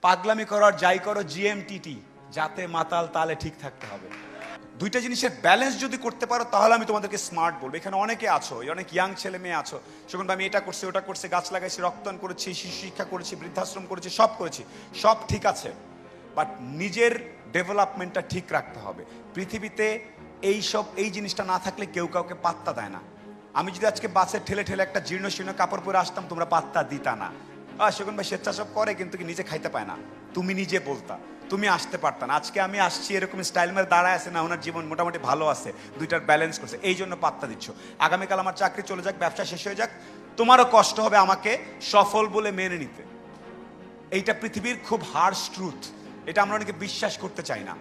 পাগলামি করো আর যাই করো, জিএমটিটি, যাতে মাতাল তালে ঠিক থাকতে হবে। দুইটা জিনিসের ব্যালেন্স যদি করতে পারো তাহলে আমি তোমাদেরকে স্মার্ট বলবো। এখানে অনেকে আছো, অনেক ইয়াং ছেলে মেয়ে আছো, সেখানে আমি এটা করছি ওটা করছি, গাছ লাগাইছি, রক্তদান করেছি, শিশু শিক্ষা করেছি, বৃদ্ধাশ্রম করেছি, সব করেছি, সব ঠিক আছে, বাট নিজের ডেভেলপমেন্টটা ঠিক রাখতে হবে। পৃথিবীতে এই জিনিসটা না থাকলে কেউ কাউকে পাত্তা দেয় না। আমি যদি আজকে বাসে ঠেলে ঠেলে একটা জীর্ণ শীর্ণ কাপড় পরে আসতাম, তোমরা পাত্তা দিতা না। সেখান ভাই স্বেচ্ছাসেব করে কিন্তু কি নিজে খাইতে পায় না, তুমি নিজে বলতা, তুমি আসতে পারতা না। আজকে আমি আসছি এরকম স্টাইল মেরে দাঁড়ায় আছে না, ওনার জীবন মোটামুটি ভালো আছে, দুইটার ব্যালেন্স করছে, এই জন্য পাত্তা দিচ্ছ। আগামীকাল আমার চাকরি চলে যাক, ব্যবসা শেষ হয়ে যাক, তোমারও কষ্ট হবে আমাকে সফল বলে মেনে নিতে। এইটা পৃথিবীর খুব হার্শ ট্রুথ, এটা আমরা অনেকে বিশ্বাস করতে চাই না।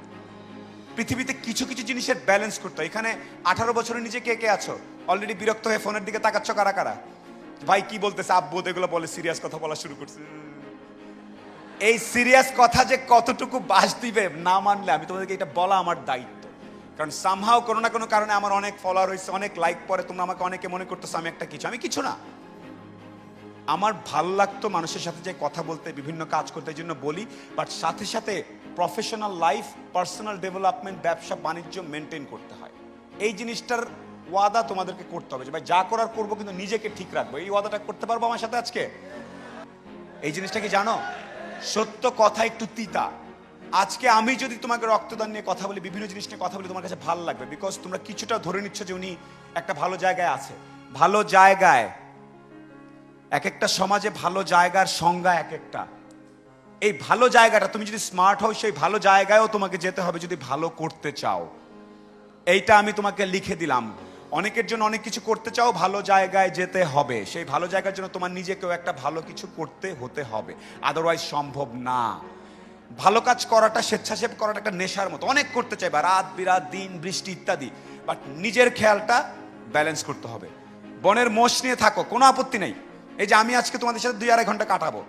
পৃথিবীতে কিছু কিছু জিনিসের ব্যালেন্স করতে হয়। এখানে 18 বছরের নিচে কে কে আছো? অলরেডি বিরক্ত হয়ে ফোনের দিকে তাকাচ্ছ কারা কারা? ভাই কি বলতেছে, আব্বু এগুলো বলে সিরিয়াস কথা বলা শুরু করছে। এই সিরিয়াস কথা যে কতটুকু বাস দিবে না মানলে, আমি তোমাদেরকে এটা বলা আমার দায়িত্ব। কারণ সামহাও কোনো না কোনো কারণে আমার অনেক ফলোয়ার হয়েছে, অনেক লাইক পরে, তোমরা আমাকে অনেকে মনে করতেছো আমি একটা কিছু, আমি কিছু না। আমার ভালো লাগতো মানুষের সাথে যে কথা বলতে, বিভিন্ন কাজ করতে, এই জন্য বলি। বাট সাথে সাথে প্রফেশনাল লাইফ, পার্সোনাল ডেভেলপমেন্ট, ব্যবসা বাণিজ্য মেনটেন করতে হয়। এই জিনিসটার ওয়াদা তোমাদেরকে করতে হবে যে ভাই যা করার করবো, কিন্তু নিজেকে ঠিক রাখবো। এই ওয়াদাটা করতে পারবো আমার সাথে আজকে? এই জিনিসটা কি জানো? সত্য কথা একটু তিতা। আজকে আমি যদি তোমাকে রক্তদান নিয়ে কথা বলি, বিভিন্ন জিনিস নিয়ে কথা বলি, তোমার কাছে ভালো লাগবে, বিকজ তোমরা কিছুটা ধরে নিচ্ছ যে উনি একটা ভালো জায়গায় আছে। ভালো জায়গায়, এক একটা সমাজে ভালো জায়গার সংজ্ঞা এক একটা। এই ভালো জায়গাটা তুমি যদি স্মার্ট হও, সেই ভালো জায়গায়ও তোমাকে যেতে হবে যদি ভালো করতে চাও। এইটা আমি তোমাকে লিখে দিলাম। অনেকের জন্য অনেক কিছু করতে চাও, ভালো জায়গায় যেতে হবে। সেই ভালো জায়গার জন্য তোমার নিজেকেও একটা ভালো কিছু করতে হতে হবে, আদারওয়াইজ সম্ভব না। ভালো কাজ করাটা, স্বেচ্ছাসেব করাটা একটা নেশার মতো, অনেক করতে চাইবা, রাত বিরাত, দিন বৃষ্টি ইত্যাদি, বাট নিজের খেয়ালটা ব্যালেন্স করতে হবে। বনের মোষ নিয়ে থাকো, কোনো আপত্তি নেই। এই যে আমি আজকে তোমাদের সাথে 2-2.5 ঘন্টা কাটাবো,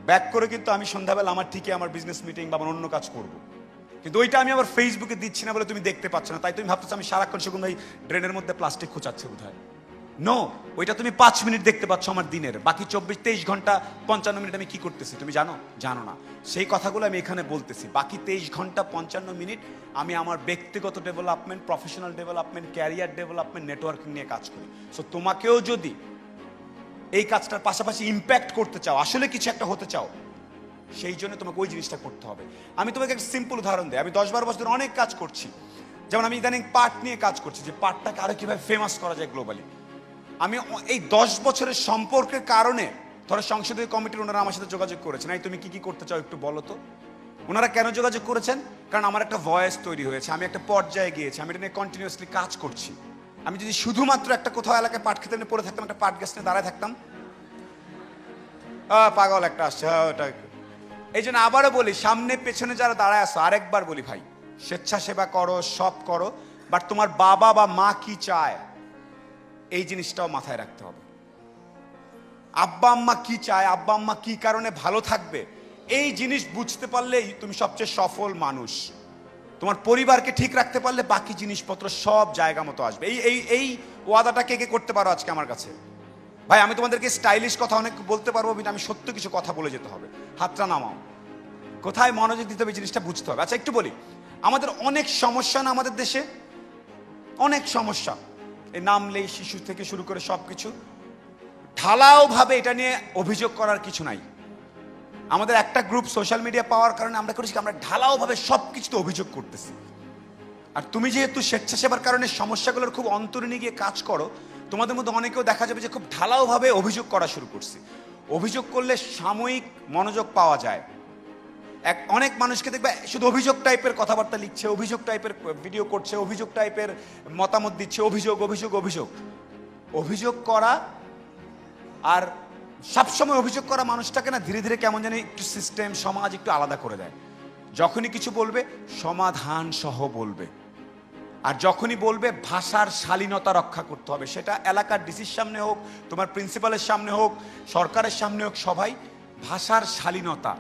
ব্যাক করে কিন্তু আমি সন্ধ্যাবেলা আমার ঠিকই আমার বিজনেস মিটিং বা আমার অন্য কাজ করবো, কিন্তু ওইটা আমি আবার ফেসবুকে দিচ্ছি না বলে তুমি দেখতে পাচ্ছ না। তাই তুমি ভাবতেছো আমি সারাক্ষণ সেগুলো এই ড্রেনের মধ্যে প্লাস্টিক খোঁচাচ্ছে বোধহয়। নো, ওইটা তুমি 5 মিনিট দেখতে পাচ্ছ আমার দিনের, বাকি 23 ঘন্টা 55 মিনিট আমি কি করতেছি তুমি জানো? জানো না। সেই কথাগুলো আমি এখানে বলতেছি। বাকি 23 ঘন্টা 55 মিনিট আমি আমার ব্যক্তিগত development, professional development, career development, networking নিয়ে কাজ করি। সো তোমাকেও যদি এই কাজটার পাশাপাশি ইম্প্যাক্ট করতে চাও, আসলে কিছু একটা হতে চাও, সেই জন্য তোমাকে ওই জিনিসটা করতে হবে। আমি তোমাকে একটা সিম্পল উদাহরণ দিই। আমি 10-12 বছর ধরে অনেক কাজ করছি। যেমন আমি ইদানিং পাট নিয়ে কাজ করছি, যে পাটটাকে আরো কিভাবে ফেমাস করা যায় গ্লোবালি। আমি এই 10 বছরের সম্পর্কের কারণে, ধরো সংসদীয় কমিটির ওনারা আমার সাথে যোগাযোগ করেছেন, এই তুমি কি কি করতে চাও একটু বলো তো। ওনারা কেন যোগাযোগ করেছেন? কারণ আমার একটা ভয়েস তৈরি হয়েছে, আমি একটা পর্যায়ে গিয়েছি, আমি এটা নিয়ে কন্টিনিউয়াসলি কাজ করছি। আমি যদি শুধুমাত্র একটা কোথাও এলাকায় পাট খেতে পড়ে থাকতাম, একটা পাট গাছ নিয়ে দাঁড়ায় থাকতাম, পাগল একটা আসছে, ওটা। এই জন্য আবারও বলি, সামনে পেছনে যারা দাঁড়ায় আসো, আরেকবার বলি ভাই, স্বেচ্ছাসেবা করো, সব করো, বাট তোমার বাবা বা মা কি চায় এই জিনিসটাও মাথায় রাখতে হবে। আব্বা আম্মা কি চায়, আব্বা আম্মা কি কারণে ভালো থাকবে, এই জিনিস বুঝতে পারলেই তুমি সবচেয়ে সফল মানুষ। তোমার পরিবারকে ঠিক রাখতে পারলে বাকি জিনিসপত্র সব জায়গা মতো আসবে। এই এই এই ওয়াদাটা কে কে করতে পারো আজকে আমার কাছে? ভাই আমি তোমাদেরকে স্টাইলিশ কথা অনেক বলতে পারবো, কিন্তু আমি সত্য কিছু কথা বলে যেতে হবে। হাতটা নামাও। কোথায় মনোযোগ দিতে হবে জিনিসটা বুঝতে হবে। আচ্ছা একটু বলি, আমাদের অনেক সমস্যা না আমাদের দেশে, অনেক সমস্যা। এই নামলেই শিশু থেকে শুরু করে সবকিছু, ঢালাও ভাবে এটা নিয়ে অভিযোগ করার কিছু নাই। আমাদের একটা গ্রুপ সোশ্যাল মিডিয়া পাওয়ার কারণে আমরা করেছি, আমরা ঢালাও ভাবে সবকিছুতে অভিযোগ করতেছি। আর তুমি যেহেতু স্বেচ্ছাসেবার কারণে সমস্যাগুলোর খুব অন্তরে নিয়ে গিয়ে কাজ করো, তোমাদের মধ্যে অনেকেও দেখা যাবে যে খুব ঢালাও ভাবে অভিযোগ করা শুরু করছে। অভিযোগ করলে সাময়িক মনোযোগ পাওয়া যায়। অনেক মানুষকে দেখবে শুধু অভিযোগ টাইপের কথাবার্তা লিখছে, অভিযোগ টাইপের ভিডিও করছে, অভিযোগ টাইপের মতামত দিচ্ছে, অভিযোগ অভিযোগ অভিযোগ। অভিযোগ করা আর সবসময় অভিযোগ করা মানুষটাকে না ধীরে ধীরে কেমন জানি একটু সিস্টেম, সমাজ একটু আলাদা করে দেয়। যখনই কিছু বলবে সমাধান সহ বলবে, আর যখনই বলবে ভাষার শালীনতা রক্ষা করতে হবে। সেটা এলাকার ডিসির সামনে হোক, তোমার প্রিন্সিপালের সামনে হোক, সরকারের সামনে হোক, সবাই ভাষার শালীনতা।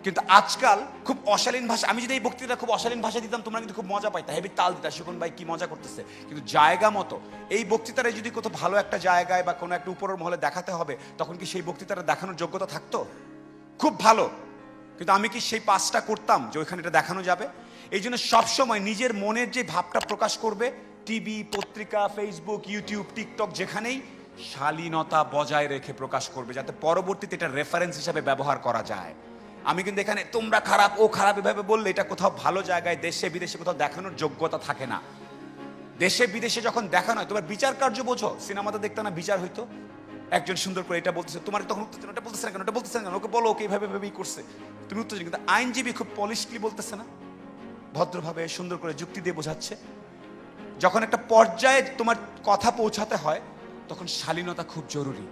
কিন্তু আজকাল খুব অশালীন ভাষা, আমি যদি এই বক্তৃতা খুব অশালীন ভাষা দিতাম তোমরা কিন্তু খুব মজা পাইতা, হেবি তাল দিতা, সুকুন ভাই কি মজা করতেছে। কিন্তু জায়গা মতো এই বক্তৃতাটা যদি কোথাও ভালো একটা জায়গায় বা কোনো একটা উপরের মহলে দেখাতে হবে, তখন কি সেই বক্তৃতাটা দেখানোর যোগ্যতা থাকতো? খুব ভালো কিন্তু আমি কি সেই পাসটা করতাম যে ওইখানে এটা দেখানো যাবে? এই জন্য সবসময় নিজের মনের যে ভাবটা প্রকাশ করবে টিভি, পত্রিকা, ফেসবুক, ইউটিউব, টিকটক, যেখানেই শালীনতা বজায় রেখে প্রকাশ করবে, যাতে পরবর্তীতে এটা রেফারেন্স হিসাবে ব্যবহার করা যায়। আমি কিন্তু এখানে তোমরা খারাপ, ও খারাপ এভাবে বললে এটা কোথাও ভালো জায়গায় দেশে বিদেশে কোথাও দেখানোর যোগ্যতা থাকে না। দেশে বিদেশে যখন দেখানো হয়, তোমার বিচার কার্য বোঝো। সিনেমাতে দেখতে না বিচার হইতো, একজন সুন্দর করে এটা বলতেছে, তোমার তখন উত্তেজনা, এটা বলতেছে না কেন, এটা বলতেছে না কেন, ওকে বলো, ওকে এইভাবে ভেবেই করছে, তুমি উত্তেজনা। কিন্তু আইনজীবী খুব পলিশলি বলতেছে না, ভদ্রভাবে সুন্দর করে যুক্তি দিয়ে বোঝাচ্ছে। যখন একটা পর্যায়ে তোমার কথা পৌঁছাতে হয়, তখন শালীনতা খুব জরুরি।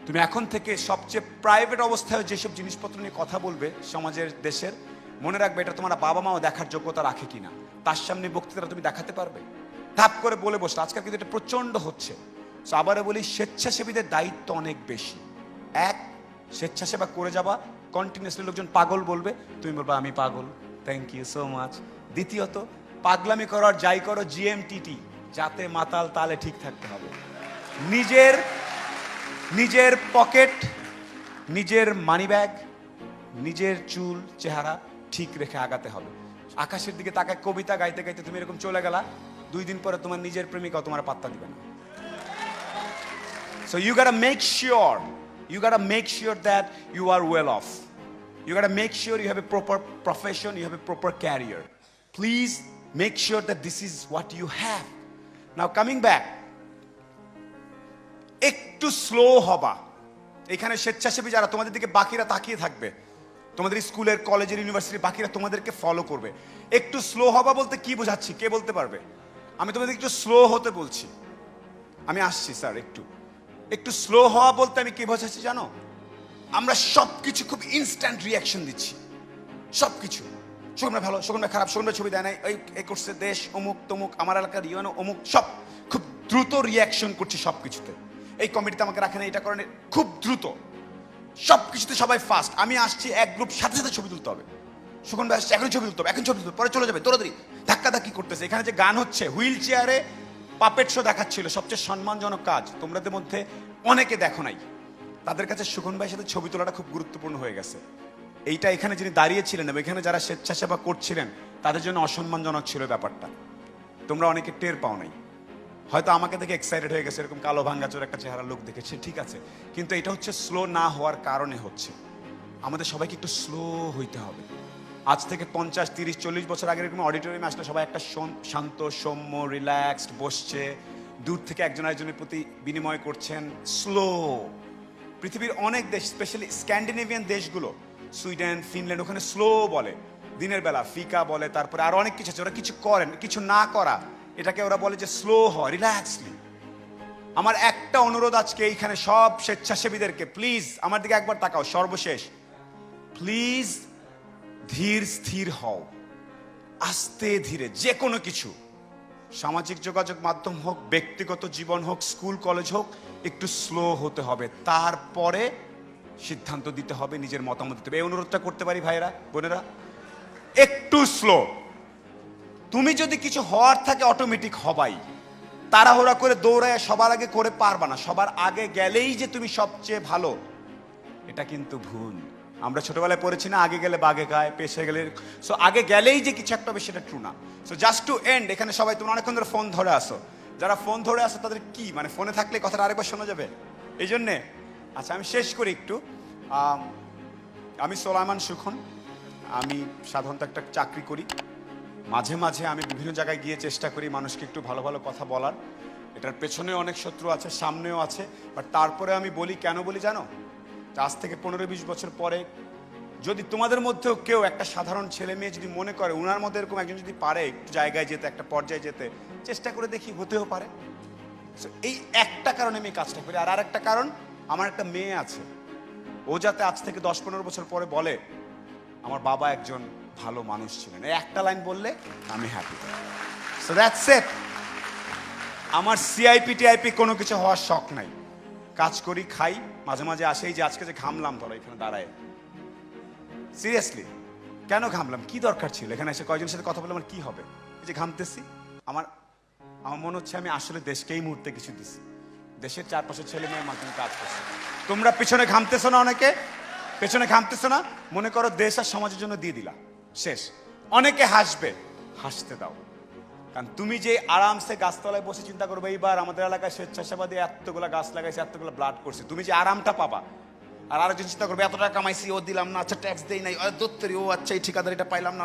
তুমি এখন থেকে সবচেয়ে প্রাইভেট অবস্থায় যেসব জিনিসপত্র নিয়ে কথা বলবে সমাজের, দেশের, মনে রাখবে এটা তোমার বাবা মাও দেখার যোগ্যতা রাখে কিনা। তার সামনে বক্তৃতা তুমি দেখাতে পারবে? ধাপ করে বলে বসলো। আজকাল কিন্তু এটা প্রচন্ড হচ্ছে। তো আবারও বলি, স্বেচ্ছাসেবীদের দায়িত্ব অনেক বেশি। এক, স্বেচ্ছাসেবা করে যাবা, কন্টিনিউসলি লোকজন পাগল বলবে, তুমি বলবা আমি পাগল, থ্যাংক ইউ সো মাচ। দ্বিতীয়ত, পাগলামি করার যাই করো জিএমটিটি, যাতে মাতাল তালে ঠিক থাকতে হবে। নিজের পকেট, নিজের মানিব্যাগ, নিজের চুল চেহারা ঠিক রেখে আগাতে হবে। আকাশের দিকে তাকায় কবিতা গাইতে গাইতে তুমি এরকম চলে গেলা, 2 দিন পরে তোমার নিজের প্রেমিকা তোমার পাত্তা দিবে না। So you gotta make sure that you are well off. You gotta make sure you have a proper profession, you have a proper career. Please make sure that this is what you have. Now coming back, একটু slow হবা। এখানে স্বেচ্ছাসেবী যারা তোমাদের দিকে বাকিরা তাকিয়ে থাকবে, তোমাদের স্কুলের, কলেজের, ইউনিভার্সিটির বাকিরা তোমাদেরকে ফলো করবে। একটু স্লো হবা বলতে কি বোঝাচ্ছি, কে বলতে পারবে? আমি তোমাদের একটু স্লো হতে বলছি। আমি আসছি স্যার, একটু স্লো হওয়া বলতে আমি কি বোঝাচ্ছি জানো? আমরা সবকিছু খুব ইনস্ট্যান্ট রিয়াকশন দিচ্ছি, সবকিছু। শোকনরা ভালো, শোকনরা খারাপ, শোকনরা ছবি দেয় নাই, এই করছে দেশ অমুক তমুক, আমার এলাকার ইউনো অমুক, সব খুব দ্রুত রিয়াকশন করছি সবকিছুতে। এই কমিটিতে আমাকে রাখে না, এটা করেন, খুব দ্রুত সবকিছুতে সবাই ফাস্ট। আমি আসছি, এক গ্রুপ সাথে সাথে ছবি তুলতে হবে। শোকন ভাই আসছে, এখন ছবি তুলতে হবে, এখন ছবি তুলতে হবে, পরে চলে যাবে, তোরাদেরই ধাক্কাধাক্কি করতেছে। এখানে যে গান হচ্ছে, হুইল চেয়ারে পাপেট শো দেখাচ্ছিল, সবচেয়ে সম্মানজনক কাজ। তোমাদের মধ্যে অনেকে দেখো নাই, তাদের কাছে সুখন ভাইয়ের সাথে ছবি তোলাটা খুব গুরুত্বপূর্ণ হয়ে গেছে। এইটা এখানে যিনি দাঁড়িয়েছিলেন এবং এখানে যারা স্বেচ্ছাসেবা করছিলেন, তাদের জন্য অসম্মানজনক ছিল ব্যাপারটা। তোমরা অনেকে টের পাও নাই, হয়তো আমাকে দেখে এক্সাইটেড হয়ে গেছে, এরকম কালো ভাঙ্গাচোর একটা চেহারা লোক দেখেছে, ঠিক আছে। কিন্তু এটা হচ্ছে স্লো না হওয়ার কারণে হচ্ছে। আমাদের সবাইকে একটু স্লো হইতে হবে। আজ থেকে 50, 30, 40 বছর আগে এরকম অডিটোরিয়ামে আসলে সবাই একটা শান্ত, সৌম্য, রিল্যাক্সড বসছে, দূর থেকে একজন আরেকজনের প্রতি বিনিময় করছেন, স্লো। পৃথিবীর অনেক দেশ, স্পেশালি স্ক্যান্ডিনেভিয়ান দেশগুলো, সুইডেন, ফিনল্যান্ড, ওখানে স্লো বলে, দিনের বেলা ফিকা বলে, তারপরে আরো অনেক কিছু আছে। ওরা কিছু করেন, কিছু না করা, এটাকে ওরা বলে যে স্লো হয়, রিল্যাক্সলি। আমার একটা অনুরোধ আজকে এইখানে সব স্বেচ্ছাসেবীদেরকে, প্লিজ আমার দিকে একবার তাকাও, সর্বশেষ, প্লিজ ধীর স্থির হও, আস্তে ধীরে। যে কোনো কিছু, সামাজিক যোগাযোগ মাধ্যম হোক, ব্যক্তিগত জীবন হোক, স্কুল কলেজ হোক, একটু স্লো হতে হবে, তারপরে সিদ্ধান্ত দিতে হবে, নিজের মতামত দিতে হবে। এই অনুরোধটা করতে পারি ভাইরা, বোনেরা, একটু স্লো। তুমি যদি কিছু হওয়ার থাকে অটোমেটিক হবাই, তাড়াহুড়া করে দৌড়ায় সবার আগে করে পারবা না। সবার আগে গেলেই যে তুমি সবচেয়ে ভালো, এটা কিন্তু ভুল। আমরা ছোটবেলায় পড়েছি না, আগে গেলে বাগে গায়, পেছে গেলে। সো আগে গেলেই যে কিছু একটা হবে সেটা ট্রু না। সো জাস্ট টু এন্ড, এখানে সবাই তোমরা অনেকক্ষণ ধরে ফোন ধরে আসো, যারা ফোন ধরে আসো তাদের কি মানে, ফোনে থাকলে কথাটা আরেকবার শোনা যাবে, এই জন্যে। আচ্ছা, আমি শেষ করি একটু। আমি সোলাইমান সুখন, আমি সাধারণত একটা চাকরি করি। মাঝে মাঝে আমি বিভিন্ন জায়গায় গিয়ে চেষ্টা করি মানুষকে একটু ভালো ভালো কথা বলার। এটার পেছনে অনেক শত্রু আছে, সামনেও আছে, বাট তারপরে আমি বলি, কেন বলি জানো? আজ থেকে 15-20 বছর পরে যদি তোমাদের মধ্যেও কেউ, একটা সাধারণ ছেলে মেয়ে যদি মনে করে উনার মধ্যে এরকম একজন যদি পারে একটু জায়গায় যেতে, একটা পর্যায়ে যেতে, চেষ্টা করে দেখি, হতেও পারে। এই একটা কারণে আমি কাজটা করি। আর একটা কারণ, আমার একটা মেয়ে আছে, ও যাতে আজ থেকে 10-15 বছর পরে বলে আমার বাবা একজন ভালো মানুষ ছিলেন, এই একটা লাইন বললে আমি হ্যাপি। So that's it. আমার সিআইপি টিআইপি কোনো কিছু হওয়ার শখ নাই, কাজ করি, খাই, মাঝে মাঝে আসে। এই যে আজকে যে ঘামলাম, ধরো এখানে দাঁড়ায়, সিরিয়াসলি কেন ঘামলাম, কি দরকার ছিল? এখানে এসে কয়েকজনের সাথে কথা বলে আমার কি হবে? এই যে ঘামতেছি, আমার মনে হচ্ছে আমি আসলে দেশকে এই মুহূর্তে কিছু দিছি, দেশের চারপাশে ছেলে মেয়ের মাধ্যমে কাজ করছি। তোমরা পিছনে ঘামতেছো না অনেকে? পেছনে ঘামতেছে না, মনে করো দেশ আর সমাজের জন্য দিয়ে দিলা, শেষ। অনেকে হাসবে, হাসতে দাও। কারণ তুমি যে আরামসে গাছতলায় বসে চিন্তা করবে, এইবার আমাদের এলাকায় স্বেচ্ছাসেবাদী এতগুলা গাছ লাগাইছে, এতগুলা ব্লাড করছে, তুমি যে আরামটা পাবা। আর আরেকজন চিন্তা করবে, এত টাকা কামাইছি, ও দিলাম না, আচ্ছা ট্যাক্স দেই নাই, দত্তরি, ও আচ্ছা এই ঠিকাদার এটা পাইলাম না,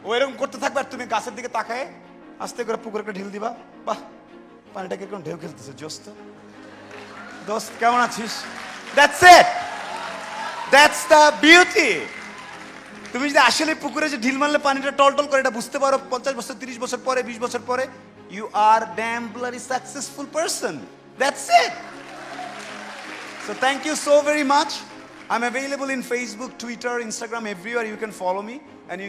ও এরকম করতে থাকবে। আর তুমি গাছের দিকে তাকায় আস্তে করে পুকুরে একটা ঢিল দিবা, বাহ পানিটা কিরকম ঢেউ খেলতেছে, দোস্ত দোস্ত কেমন আছিস, that's it, that's the beauty. তুমি যদি আসলে পুকুরে যে ঢিল মারলে পানিটা টলটল করে এটা বুঝতে পারো 50 বছর, 30 বছর পরে, 20 বছর পরে, you are damn bloody successful person, that's it. So thank you so very much. I'm available in Facebook, Twitter, Instagram, everywhere. You can follow me and you